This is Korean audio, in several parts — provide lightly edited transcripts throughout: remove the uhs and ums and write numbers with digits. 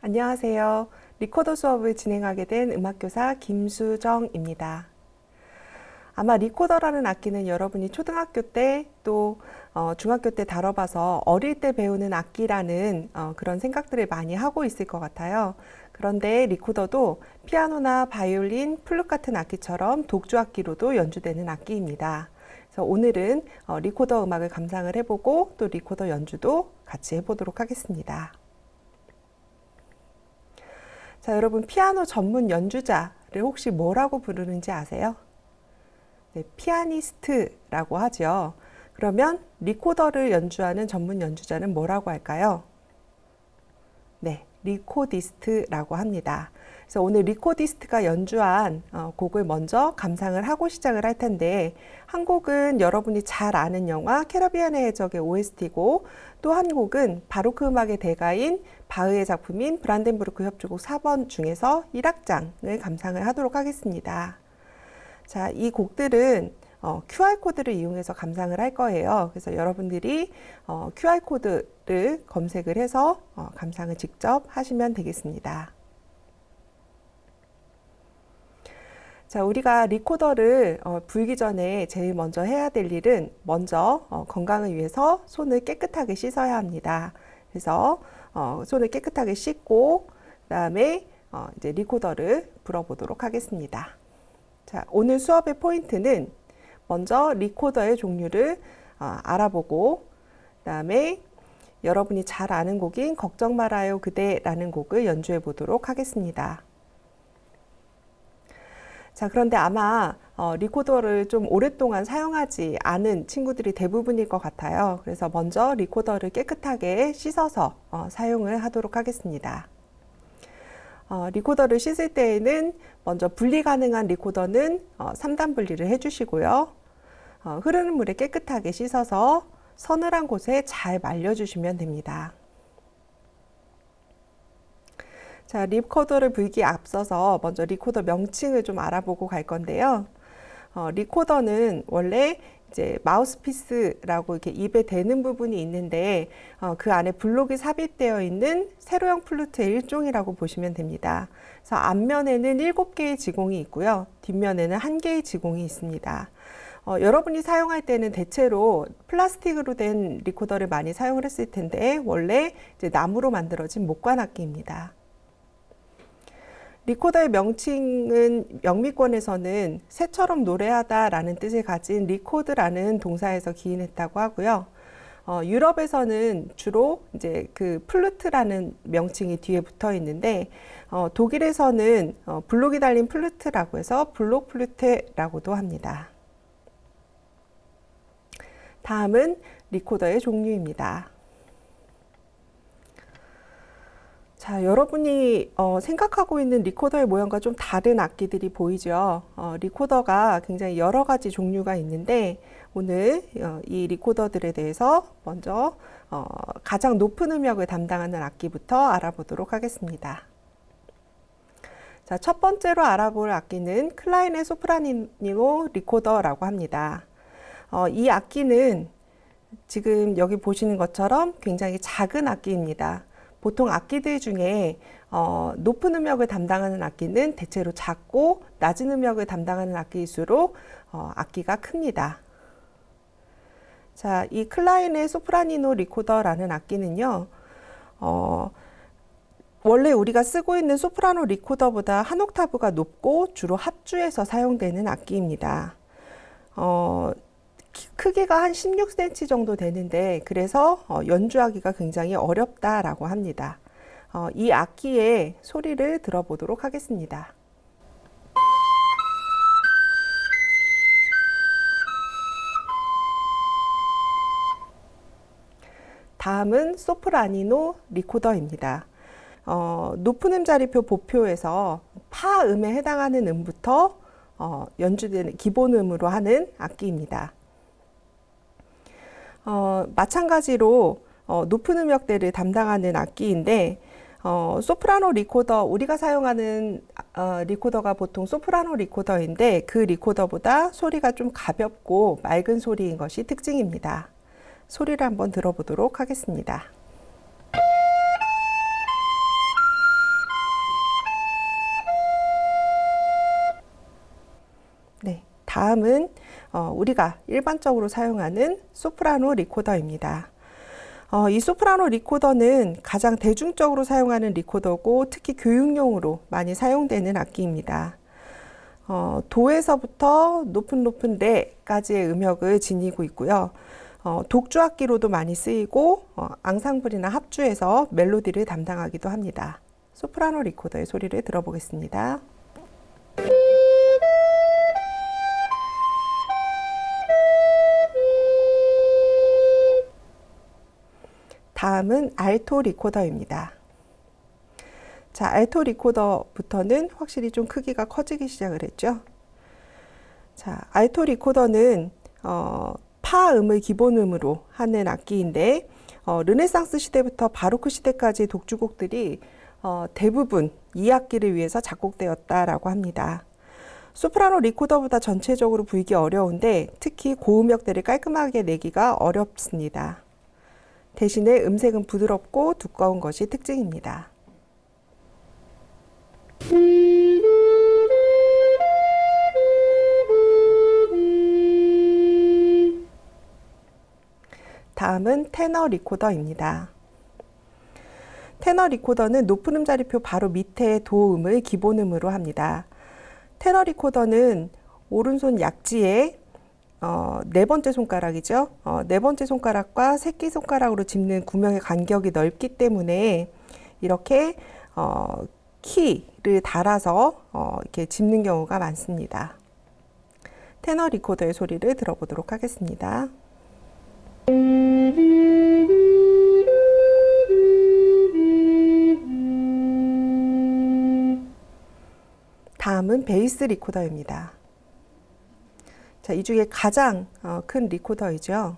안녕하세요. 리코더 수업을 진행하게 된 음악교사 김수정입니다. 아마 리코더라는 악기는 여러분이 초등학교 때 또 중학교 때 다뤄봐서 어릴 때 배우는 악기라는 그런 생각들을 많이 하고 있을 것 같아요. 그런데 리코더도 피아노나 바이올린, 플룻 같은 악기처럼 독주악기로도 연주되는 악기입니다. 그래서 오늘은 리코더 음악을 감상을 해보고 또 리코더 연주도 같이 해보도록 하겠습니다. 자, 여러분 피아노 전문 연주자를 혹시 뭐라고 부르는지 아세요? 네, 피아니스트라고 하죠. 그러면 리코더를 연주하는 전문 연주자는 뭐라고 할까요? 네, 리코디스트라고 합니다. 그래서 오늘 리코디스트가 연주한 곡을 먼저 감상을 하고 시작을 할 텐데, 한 곡은 여러분이 잘 아는 영화 캐러비안의 해적의 OST고, 또 한 곡은 바로크 음악의 대가인 바흐의 작품인 브란덴부르크 협주곡 4번 중에서 1악장을 감상을 하도록 하겠습니다. 자, 이 곡들은 QR코드를 이용해서 감상을 할 거예요. 그래서 여러분들이 QR코드를 검색을 해서 감상을 직접 하시면 되겠습니다. 자, 우리가 리코더를 불기 전에 제일 먼저 해야 될 일은 먼저 건강을 위해서 손을 깨끗하게 씻어야 합니다. 그래서 손을 깨끗하게 씻고 그다음에 이제 리코더를 불어보도록 하겠습니다. 자, 오늘 수업의 포인트는 먼저 리코더의 종류를 알아보고 그다음에 여러분이 잘 아는 곡인 걱정 말아요 그대라는 곡을 연주해 보도록 하겠습니다. 자, 그런데 아마 리코더를 좀 오랫동안 사용하지 않은 친구들이 대부분일 것 같아요. 그래서 먼저 리코더를 깨끗하게 씻어서 사용을 하도록 하겠습니다. 리코더를 씻을 때에는 먼저 분리 가능한 리코더는 3단 분리를 해주시고요. 흐르는 물에 깨끗하게 씻어서 서늘한 곳에 잘 말려주시면 됩니다. 자, 리코더를 불기에 앞서서 먼저 리코더 명칭을 좀 알아보고 갈 건데요. 리코더는 원래 이제 마우스피스라고 이렇게 입에 대는 부분이 있는데 그 안에 블록이 삽입되어 있는 세로형 플루트의 일종이라고 보시면 됩니다. 그래서 앞면에는 7개의 지공이 있고요. 뒷면에는 1개의 지공이 있습니다. 여러분이 사용할 때는 대체로 플라스틱으로 된 리코더를 많이 사용을 했을 텐데 원래 이제 나무로 만들어진 목관악기입니다. 리코더의 명칭은 영미권에서는 새처럼 노래하다라는 뜻을 가진 리코드라는 동사에서 기인했다고 하고요. 유럽에서는 주로 이제 그 플루트라는 명칭이 뒤에 붙어 있는데 독일에서는 블록이 달린 플루트라고 해서 블록 플루테라고도 합니다. 다음은 리코더의 종류입니다. 자, 여러분이 생각하고 있는 리코더의 모양과 좀 다른 악기들이 보이죠. 리코더가 굉장히 여러 가지 종류가 있는데 오늘 이 리코더들에 대해서 먼저 가장 높은 음역을 담당하는 악기부터 알아보도록 하겠습니다. 자, 첫 번째로 알아볼 악기는 클라이네 소프라니노 리코더라고 합니다. 이 악기는 지금 여기 보시는 것처럼 굉장히 작은 악기입니다. 보통 악기들 중에 높은 음역을 담당하는 악기는 대체로 작고 낮은 음역을 담당하는 악기일수록 악기가 큽니다. 자, 이 클라이네 소프라니노 리코더라는 악기는요, 원래 우리가 쓰고 있는 소프라노 리코더보다 한 옥타브가 높고 주로 합주에서 사용되는 악기입니다. 크기가 한 16cm 정도 되는데 그래서 연주하기가 굉장히 어렵다라고 합니다. 이 악기의 소리를 들어보도록 하겠습니다. 다음은 소프라니노 리코더입니다. 높은 음자리표 보표에서 파음에 해당하는 음부터 연주되는 기본음으로 하는 악기입니다. 마찬가지로 높은 음역대를 담당하는 악기인데 소프라노 리코더, 우리가 사용하는 리코더가 보통 소프라노 리코더인데 그 리코더보다 소리가 좀 가볍고 맑은 소리인 것이 특징입니다. 소리를 한번 들어보도록 하겠습니다. 다음은 우리가 일반적으로 사용하는 소프라노 리코더입니다. 이 소프라노 리코더는 가장 대중적으로 사용하는 리코더고 특히 교육용으로 많이 사용되는 악기입니다. 도에서부터 높은 레까지의 음역을 지니고 있고요. 독주악기로도 많이 쓰이고 앙상블이나 합주에서 멜로디를 담당하기도 합니다. 소프라노 리코더의 소리를 들어보겠습니다. 다음은 알토 리코더입니다. 자, 알토 리코더부터는 확실히 좀 크기가 커지기 시작을 했죠. 자, 알토 리코더는 파음을 기본음으로 하는 악기인데 르네상스 시대부터 바로크 시대까지 독주곡들이 대부분 이 악기를 위해서 작곡되었다라고 합니다. 소프라노 리코더보다 전체적으로 불기 어려운데 특히 고음역대를 깔끔하게 내기가 어렵습니다. 대신에 음색은 부드럽고 두꺼운 것이 특징입니다. 다음은 테너 리코더입니다. 테너 리코더는 높은 음자리표 바로 밑에 도음을 기본음으로 합니다. 테너 리코더는 오른손 약지에 네 번째 손가락이죠. 네 번째 손가락과 새끼손가락으로 짚는 구명의 간격이 넓기 때문에 이렇게 키를 달아서 이렇게 짚는 경우가 많습니다. 테너 리코더의 소리를 들어보도록 하겠습니다. 다음은 베이스 리코더입니다. 자, 이 중에 가장 큰 리코더이죠.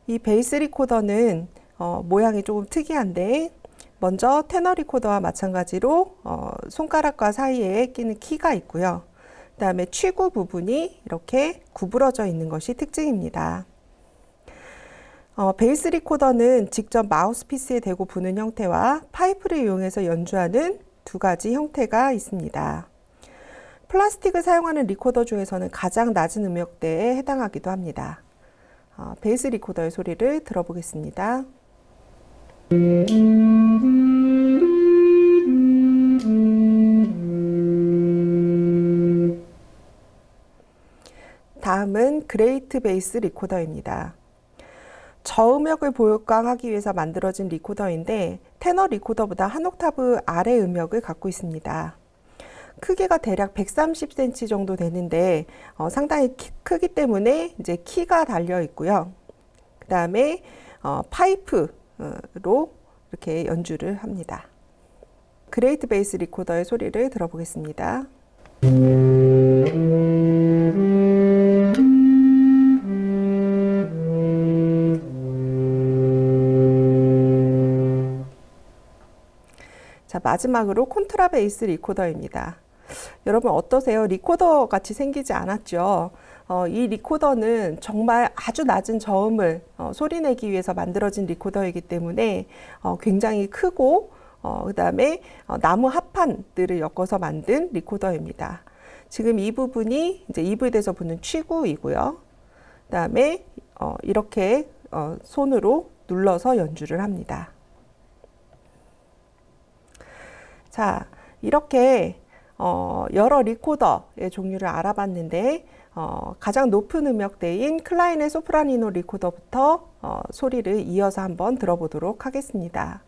이 베이스 리코더는 모양이 조금 특이한데 먼저 테너 리코더와 마찬가지로 손가락과 사이에 끼는 키가 있고요. 그 다음에 취구 부분이 이렇게 구부러져 있는 것이 특징입니다. 베이스 리코더는 직접 마우스피스에 대고 부는 형태와 파이프를 이용해서 연주하는 두 가지 형태가 있습니다. 플라스틱을 사용하는 리코더 중에서는 가장 낮은 음역대에 해당하기도 합니다. 베이스 리코더의 소리를 들어보겠습니다. 다음은 그레이트 베이스 리코더입니다. 저음역을 보강하기 위해서 만들어진 리코더인데 테너 리코더보다 한 옥타브 아래 음역을 갖고 있습니다. 크기가 대략 130cm 정도 되는데 상당히 크기 때문에 이제 키가 달려 있고요. 그 다음에 파이프로 이렇게 연주를 합니다. 그레이트 베이스 리코더의 소리를 들어보겠습니다. 자, 마지막으로 콘트라베이스 리코더입니다. 여러분 어떠세요? 리코더 같이 생기지 않았죠? 이 리코더는 정말 아주 낮은 저음을 소리내기 위해서 만들어진 리코더이기 때문에 굉장히 크고 그 다음에 나무 합판들을 엮어서 만든 리코더입니다. 지금 이 부분이 이제 입을 대서 부는 취구이고요. 그 다음에 이렇게 손으로 눌러서 연주를 합니다. 자, 이렇게 여러 리코더의 종류를 알아봤는데 가장 높은 음역대인 클라인의 소프라니노 리코더부터 소리를 이어서 한번 들어보도록 하겠습니다.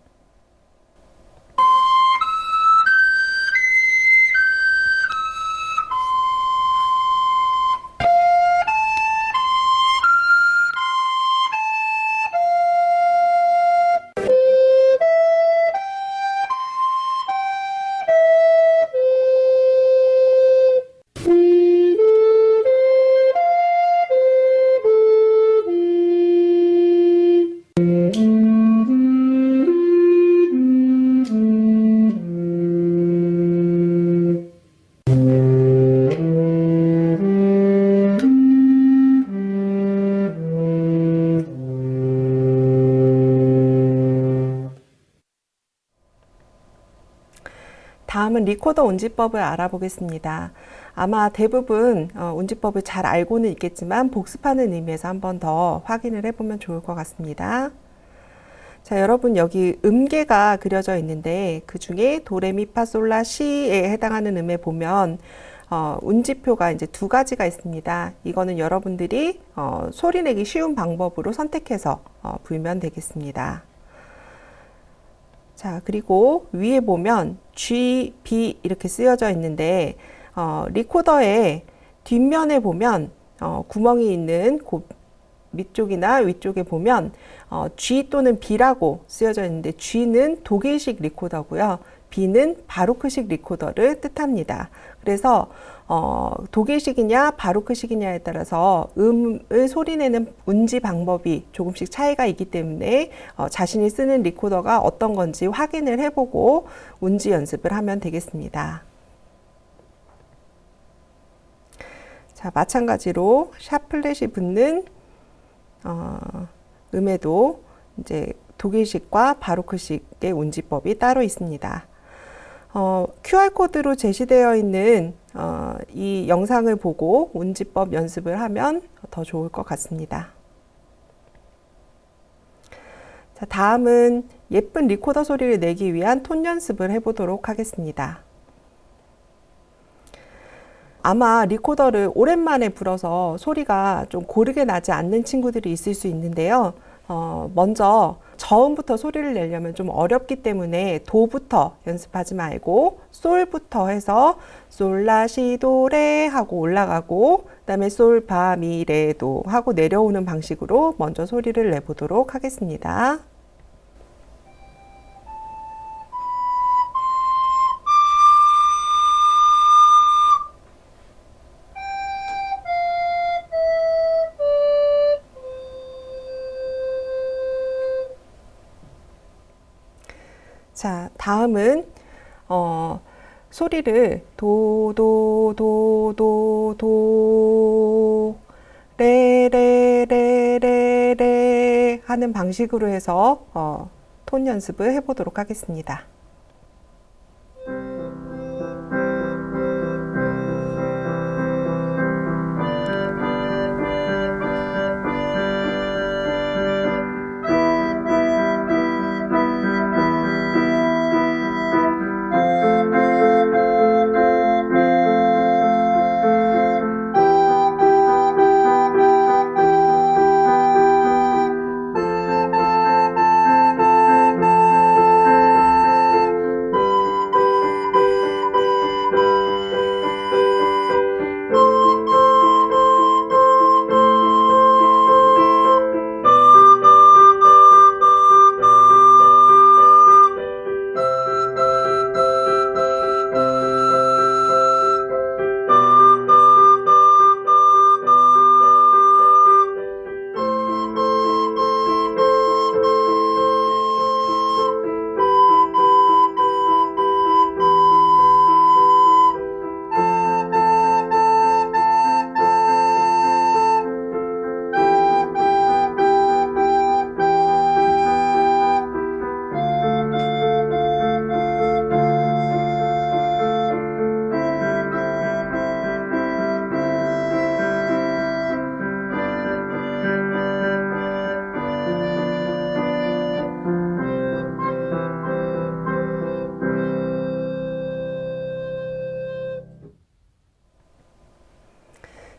다음은 리코더 운지법을 알아보겠습니다. 아마 대부분 운지법을 잘 알고는 있겠지만 복습하는 의미에서 한 번 더 확인을 해보면 좋을 것 같습니다. 자, 여러분 여기 음계가 그려져 있는데 그 중에 도레미파솔라시에 해당하는 음에 보면 운지표가 이제 두 가지가 있습니다. 이거는 여러분들이 소리 내기 쉬운 방법으로 선택해서 불면 되겠습니다. 자, 그리고 위에 보면 G, B 이렇게 쓰여져 있는데 리코더의 뒷면에 보면 구멍이 있는 밑쪽이나 위쪽에 보면 G 또는 B라고 쓰여져 있는데 G는 독일식 리코더고요. B는 바로크식 리코더를 뜻합니다. 그래서 독일식이냐 바로크식이냐에 따라서 음을 소리내는 운지 방법이 조금씩 차이가 있기 때문에 자신이 쓰는 리코더가 어떤 건지 확인을 해보고 운지 연습을 하면 되겠습니다. 자, 마찬가지로 샤플렛이 붙는 음에도 이제 독일식과 바로크식의 운지법이 따로 있습니다. QR코드로 제시되어 있는 이 영상을 보고 운지법 연습을 하면 더 좋을 것 같습니다. 자, 다음은 예쁜 리코더 소리를 내기 위한 톤 연습을 해보도록 하겠습니다. 아마 리코더를 오랜만에 불어서 소리가 좀 고르게 나지 않는 친구들이 있을 수 있는데요. 먼저 저음부터 소리를 내려면 좀 어렵기 때문에 도부터 연습하지 말고 솔부터 해서 솔라시도레 하고 올라가고 그다음에 솔파미레도 하고 내려오는 방식으로 먼저 소리를 내보도록 하겠습니다. 자, 다음은 소리를 도도도도도 레레레레레 하는 방식으로 해서 톤 연습을 해보도록 하겠습니다.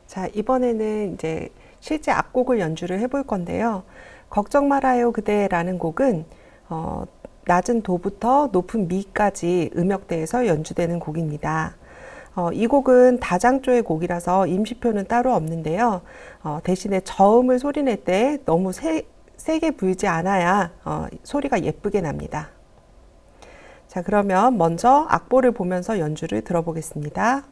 자, 이번에는 이제 실제 악곡을 연주를 해볼 건데요. 걱정 말아요 그대라는 곡은 낮은 도부터 높은 미까지 음역대에서 연주되는 곡입니다. 이 곡은 다장조의 곡이라서 임시표는 따로 없는데요. 대신에 저음을 소리낼 때 너무 세게 불지 않아야 소리가 예쁘게 납니다. 자, 그러면 먼저 악보를 보면서 연주를 들어보겠습니다.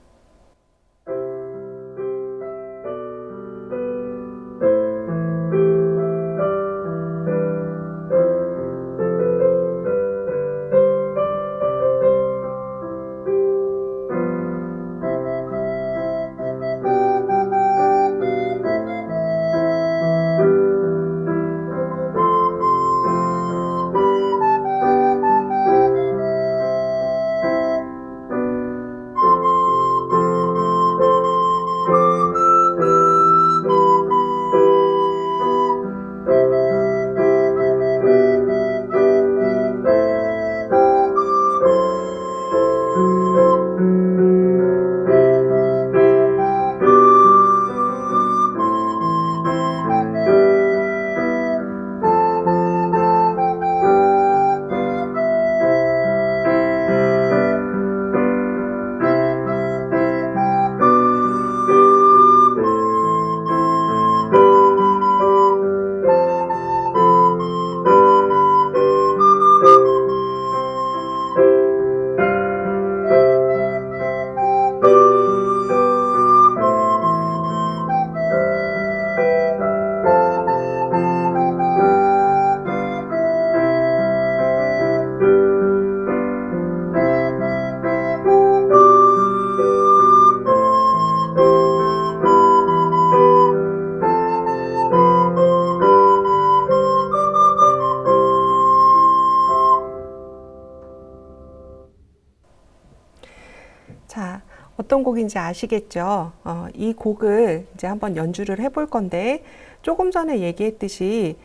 어떤 곡인지 아시겠죠? 이 곡을 이제 한번 연주를 해볼 건데 조금 전에 얘기했듯이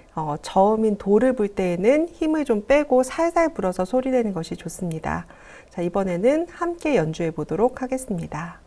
저음인 도를 불 때에는 힘을 좀 빼고 살살 불어서 소리 내는 것이 좋습니다. 자, 이번에는 함께 연주해 보도록 하겠습니다.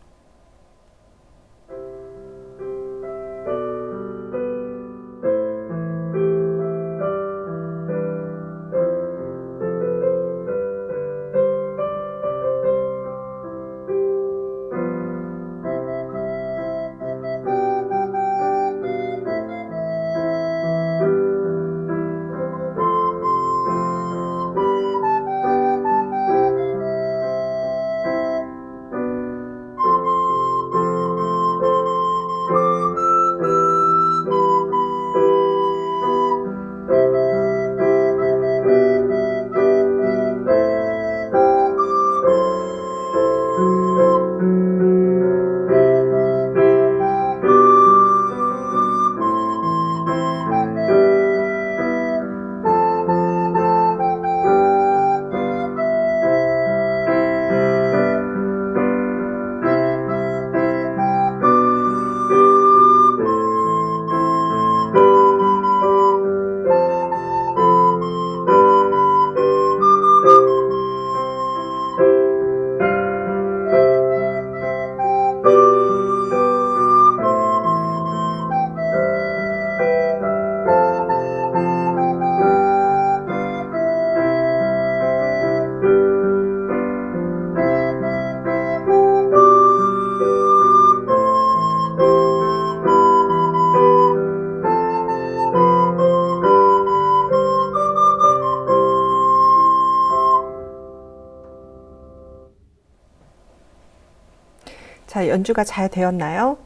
자, 연주가 잘 되었나요?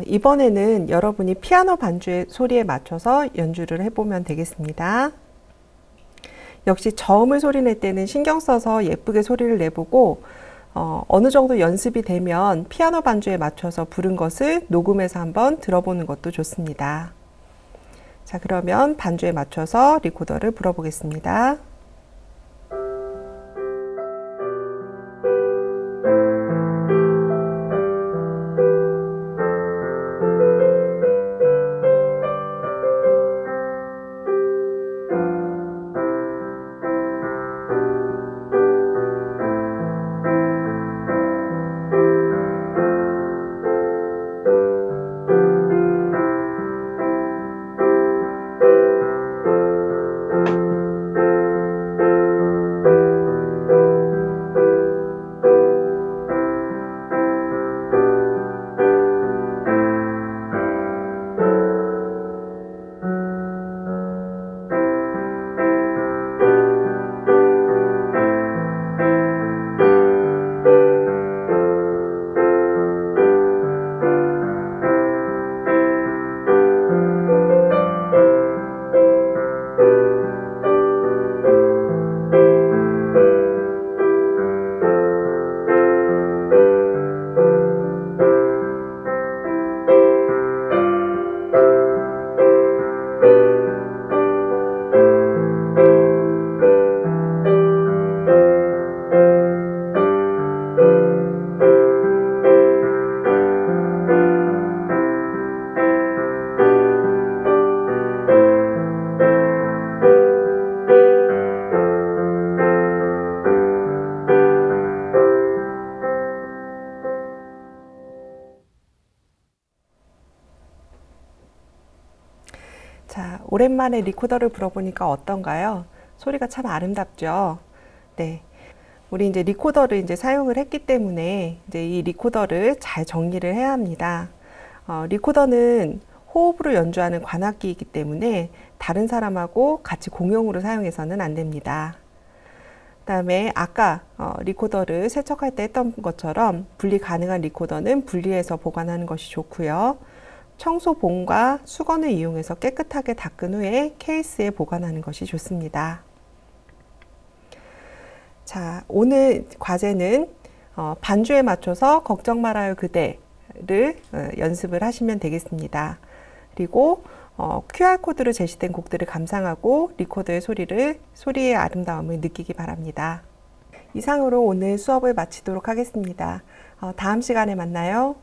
이번에는 여러분이 피아노 반주의 소리에 맞춰서 연주를 해보면 되겠습니다. 역시 저음을 소리낼 때는 신경 써서 예쁘게 소리를 내보고 어느 정도 연습이 되면 피아노 반주에 맞춰서 부른 것을 녹음해서 한번 들어보는 것도 좋습니다. 자, 그러면 반주에 맞춰서 리코더를 불어보겠습니다. 자, 오랜만에 리코더를 불어보니까 어떤가요? 소리가 참 아름답죠? 네. 우리 이제 리코더를 이제 사용을 했기 때문에 이제 이 리코더를 잘 정리를 해야 합니다. 리코더는 호흡으로 연주하는 관악기이기 때문에 다른 사람하고 같이 공용으로 사용해서는 안 됩니다. 그다음에 아까 리코더를 세척할 때 했던 것처럼 분리 가능한 리코더는 분리해서 보관하는 것이 좋고요. 청소봉과 수건을 이용해서 깨끗하게 닦은 후에 케이스에 보관하는 것이 좋습니다. 자, 오늘 과제는 반주에 맞춰서 걱정 말아요 그대를 연습을 하시면 되겠습니다. 그리고 QR코드로 제시된 곡들을 감상하고 리코더의 소리의 아름다움을 느끼기 바랍니다. 이상으로 오늘 수업을 마치도록 하겠습니다. 다음 시간에 만나요.